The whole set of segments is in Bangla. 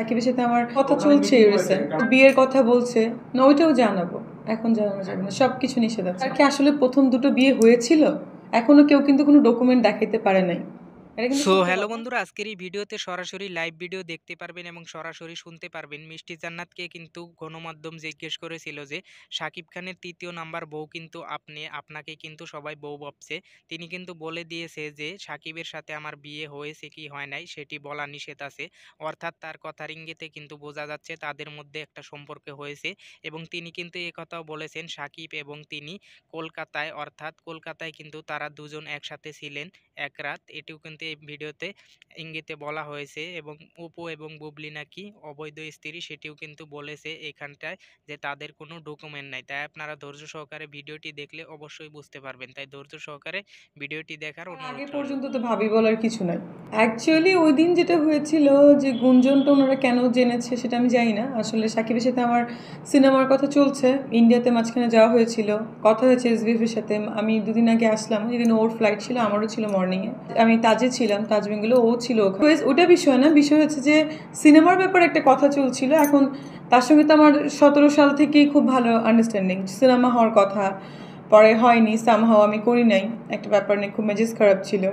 সাকিবের সাথে আমার কথা চলছে রিসেন্ট, বিয়ের কথা বলছে না, ওইটাও জানাবো, এখন জানানো যাবে না, সবকিছু নিষেধ আছে। আর কি আসলে প্রথম দুটো বিয়ে হয়েছিল, এখনো কেউ কিন্তু কোনো ডকুমেন্ট দেখাইতে পারে নাই। সো হ্যালো বন্ধুরা, আজকের এই ভিডিওতে সরাসরি লাইভ ভিডিও দেখতে পারবেন এবং সরাসরি শুনতে পারবেন। মিষ্টি জান্নাতকে কিন্তু গণমাধ্যম জিজ্ঞেস করেছিল যে শাকিব খানের তৃতীয় নাম্বার বউ কিন্তু আপনাকে কিন্তু সবাই বউ ভাবছে। তিনি কিন্তু বলে দিয়েছে যে শাকিবের সাথে আমার বিয়ে হয়েছে কি হয় নাই সেটি বলা নিষেধ আছে। অর্থাৎ তার কথার ইঙ্গিতে কিন্তু বোঝা যাচ্ছে তাদের মধ্যে একটা সম্পর্ক হয়েছে এবং তিনি কিন্তু এই কথাও বলেছেন শাকিব এবং তিনি কলকাতায়, অর্থাৎ কলকাতায় কিন্তু তারা দুজন একসাথে ছিলেন এক রাত। এটিও কিন্তু এই ভিডিওতে ইঙ্গিতে বলা হয়েছে এবং অপু এবং বুবলি নাকি অবৈধ স্ত্রী, সেটিও কিন্তু বলেছে এখানটায় যে তাদের কোনো ডকুমেন্ট নাই। তাই আপনারা ধৈর্য সহকারে ভিডিওটি দেখলে অবশ্যই বুঝতে পারবেন, তাই ধৈর্য সহকারে ভিডিওটি দেখার অনুরোধ আগে রইল। পর্যন্ত তো ভাবি বলার কিছু নাই। অ্যাকচুয়ালি ওই দিন যেটা হয়েছিল, যে গুঞ্জনটা ওনারা কেন জেনেছে সেটা আমি জানি না। আসলে সাকিবের সাথে আমার সিনেমার কথা চলছে, ইন্ডিয়াতে মাঝখানে যাওয়া হয়েছিল, কথা হয়েছে এসবিএফের সাথে। আমি দুদিন আগে আসলাম, যেদিন ওর ফ্লাইট ছিল আমারও ছিল মর্নিংয়ে। আমি তাজে ছিলাম, তাজ বেঙ্গলে, ও ছিল ওখানে। ওটা বিষয় না, বিষয় হচ্ছে যে সিনেমার ব্যাপারে একটা কথা চলছিল। এখন তার সঙ্গে তো আমার 17 সাল থেকেই খুব ভালো আন্ডারস্ট্যান্ডিং, সিনেমা হওয়ার কথা, পরে হয়নি, সামহাও আমি করি নাই, একটা ব্যাপার নিয়ে খুব মেজাজ খারাপ ছিল।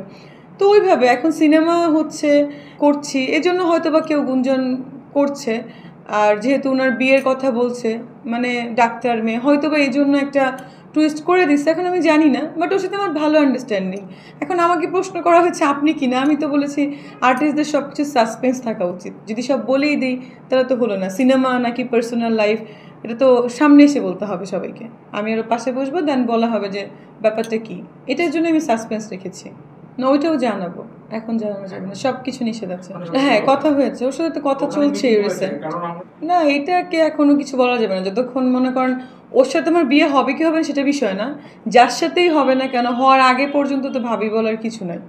তো ওইভাবে এখন সিনেমা হচ্ছে, করছি, এজন্য হয়তো বা কেউ গুঞ্জন করছে। আর যেহেতু ওনার বিয়ের কথা বলছে, মানে ডাক্তার মেয়ে, হয়তো বা এই জন্য একটা টুইস্ট করে দিচ্ছে, এখন আমি জানি না। বাট ওর সাথে আমার ভালো আন্ডারস্ট্যান্ডিং। এখন আমাকে প্রশ্ন করা হচ্ছে আপনি কি না, আমি তো বলেছি আর্টিস্টদের সব কিছু সাসপেন্স থাকা উচিত, যদি সব বলেই দিই তাহলে তো হলো না। সিনেমা নাকি পার্সোনাল লাইফ, এটা তো সামনে এসে বলতে হবে সবাইকে। আমি আরও পাশে বসবো, দেন বলা হবে যে ব্যাপারটা কি। এটার জন্য আমি সাসপেন্স রেখেছি না, ওইটাও জানাবো, এখন জানানো যাবে না, সবকিছু নিষেধ আছে। হ্যাঁ, কথা হয়েছে, ওর সাথে তো কথা চলছে রিসেন্ট। না, এটাকে এখনো কিছু বলা যাবে না, যতক্ষণ মনে করেন ওর সাথে আমার বিয়ে হবে কি হবে না সেটা বিষয় না, যার সাথেই হবে না কেন, হওয়ার আগে পর্যন্ত তো ভাবি বলার কিছু নাই।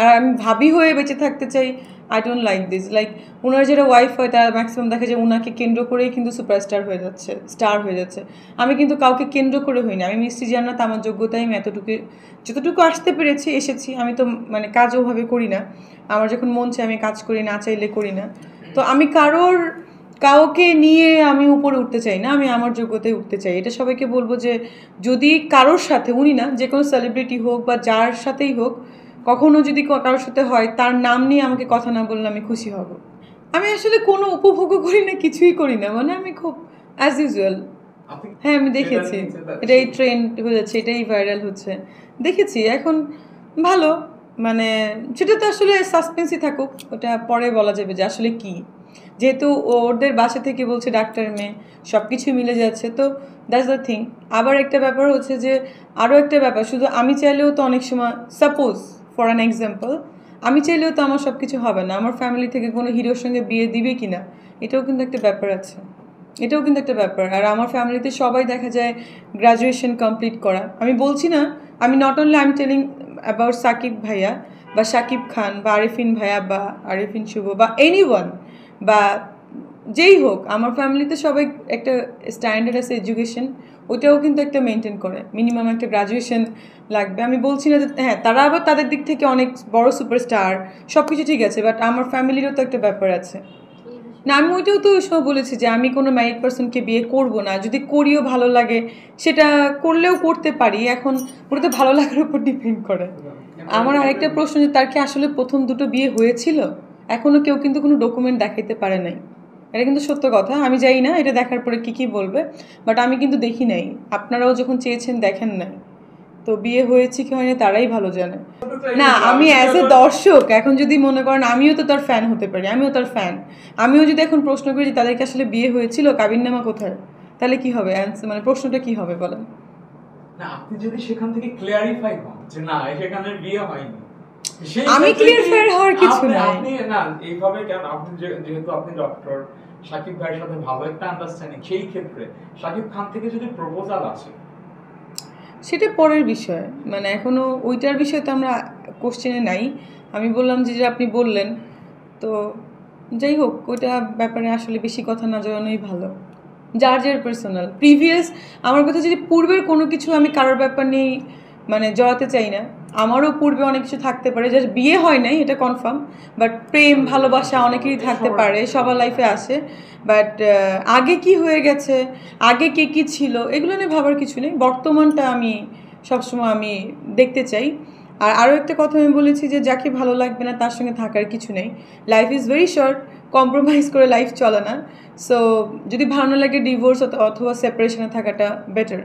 আর আমি ভাবি হয়ে বেঁচে থাকতে চাই। I don't like this. Like ওনার যেটা ওয়াইফ হয় তারা ম্যাক্সিমাম দেখে যে ওনাকে কেন্দ্র করেই কিন্তু সুপারস্টার হয়ে যাচ্ছে, স্টার হয়ে যাচ্ছে। আমি কিন্তু কাউকে কেন্দ্র করে হইনি। আমি মিষ্টি জান্নাত, আমার যোগ্যতায় আমি এতটুকু, যতটুকু আসতে পেরেছি এসেছি। আমি তো মানে কাজ ওভাবে করি না, আমার যখন মন চায় আমি কাজ করি, না চাইলে করি না। তো আমি কাউকে নিয়ে আমি উপরে উঠতে চাই না, আমি আমার যোগ্যতায় উঠতে চাই। এটা সবাইকে বলবো যে যদি কারোর সাথে, উনি না, যে কোনো সেলিব্রিটি হোক বা যার সাথেই হোক, কখনো যদি কারোর সাথে হয়, তার নাম নিয়ে আমাকে কথা না বললে আমি খুশি হব। আমি আসলে কোনো উপভোগও করি না, কিছুই করি না, মানে আমি খুব অ্যাজ ইউজুয়াল। হ্যাঁ, আমি দেখেছি এটাই ট্রেন্ড হয়ে যাচ্ছে, এটাই ভাইরাল হচ্ছে, দেখেছি। এখন ভালো, মানে সেটা তো আসলে সাসপেন্সই থাকুক, ওটা পরে বলা যাবে যে আসলে কি। যেহেতু ওদের বাসা থেকে বলছে ডাক্তার মেয়ে, সব কিছু মিলে যাচ্ছে, তো দ্যাটস দ্য থিং। আবার একটা ব্যাপার হচ্ছে যে, আরও একটা ব্যাপার, শুধু আমি চাইলেও তো অনেক সময়, সাপোজ ফর অ্যান এক্সাম্পল, আমি চাইলেও তো আমার সব কিছু হবে না। আমার ফ্যামিলি থেকে কোনো হিরোর সঙ্গে বিয়ে দিবে কি না, এটাও কিন্তু একটা ব্যাপার আছে, এটাও কিন্তু একটা ব্যাপার। আর আমার ফ্যামিলিতে সবাই দেখা যায় গ্র্যাজুয়েশন কমপ্লিট করা। আমি বলছি না, আমি not only I am telling about Sakib ভাইয়া বা সাকিব খান বা আরিফিন ভাইয়া বা আরিফিন শুভ বা এনিওয়ান, বা যেই হোক, আমার ফ্যামিলিতে সবাই একটা স্ট্যান্ডার্ড আছে এডুকেশন, ওইটাও কিন্তু একটা মেনটেন করে, মিনিমাম একটা গ্রাজুয়েশন লাগবে। আমি বলছি না যে হ্যাঁ, তারা আবার তাদের দিক থেকে অনেক বড় সুপারস্টার, সব কিছু ঠিক আছে, বাট আমার ফ্যামিলিরও তো একটা ব্যাপার আছে না। আমি ওইটাও তো ওই সময় বলেছি যে আমি কোনো ম্যারিড পার্সনকে বিয়ে করব না, যদি করিও ভালো লাগে সেটা করলেও করতে পারি। এখন ওটা তো ভালো লাগার উপর ডিপেন্ড করে। আমার আরেকটা প্রশ্ন, যে তার কি আসলে প্রথম দুটো বিয়ে হয়েছিল, এখনো কেউ কিন্তু কোনো ডকুমেন্ট দেখাইতে পারে নাই। এটা কিন্তু সত্য কথা, আমি জানি না এটা দেখার পরে কি বলবে, বাট আমি কিন্তু দেখি নাই, আপনারাও যখন চেয়েছেন দেখেন নাই। তো বিয়ে হয়েছে কি হয়নি তারাই ভালো জানে। না, আমি অ্যাজ এ দর্শক এখন যদি মনে করেন, আমিও তো তার ফ্যান হতে পারি, আমিও তার ফ্যান। আমিও যদি এখন প্রশ্ন করি যে তাদেরকে আসলে বিয়ে হয়েছিল, কাবিননামা কোথায়, তাহলে কি হবে অ্যান্সার, মানে প্রশ্নটা কি হবে বলেন? না, আপনি যদি সেখান থেকে ক্লিয়ারিফাই হন যে না সেখানে বিয়ে হয়নি, আমি ক্লিয়ারিফাই হওয়ার কিছু নাই। আপনি না এইভাবে কেন, আপনি যেহেতু আপনি ডক্টর, সাকিব ভাইয়ের সাথে ভালো একটা আন্ডারস্ট্যান্ডিং, সেই ক্ষেত্রে সাকিব খান থেকে যদি প্রপোজাল আসে, সেটা পরের বিষয়, মানে এখনো ওইটার বিষয় তো আমরা কোশ্চেনে নাই। আমি বললাম যে আপনি বললেন, তো যাই হোক, ওইটা ব্যাপারে আসলে বেশি কথা না জানানোই ভালো। যার পার্সোনাল প্রিভিয়াস, আমার কথা যদি পূর্বের কোনো কিছু আমি কারোর ব্যাপার নিয়ে মানে জড়াতে চাই না। আমারও পূর্বে অনেক কিছু থাকতে পারে, জাস্ট বিয়ে হয় নাই এটা কনফার্ম, বাট প্রেম ভালোবাসা অনেকেরই থাকতে পারে, সবার লাইফে আসে। বাট আগে কি হয়ে গেছে, আগে কে কী ছিল, এগুলো নিয়ে ভাবার কিছু নেই। বর্তমানটা আমি সবসময় আমি দেখতে চাই। আর আরও একটা কথা আমি বলেছি যে যাকে ভালো লাগবে না তার সঙ্গে থাকার কিছু নেই। Life is very short, compromise করে লাইফ চলে না। সো যদি ভালো না লাগে ডিভোর্স অথবা সেপারেশনে থাকাটা বেটার।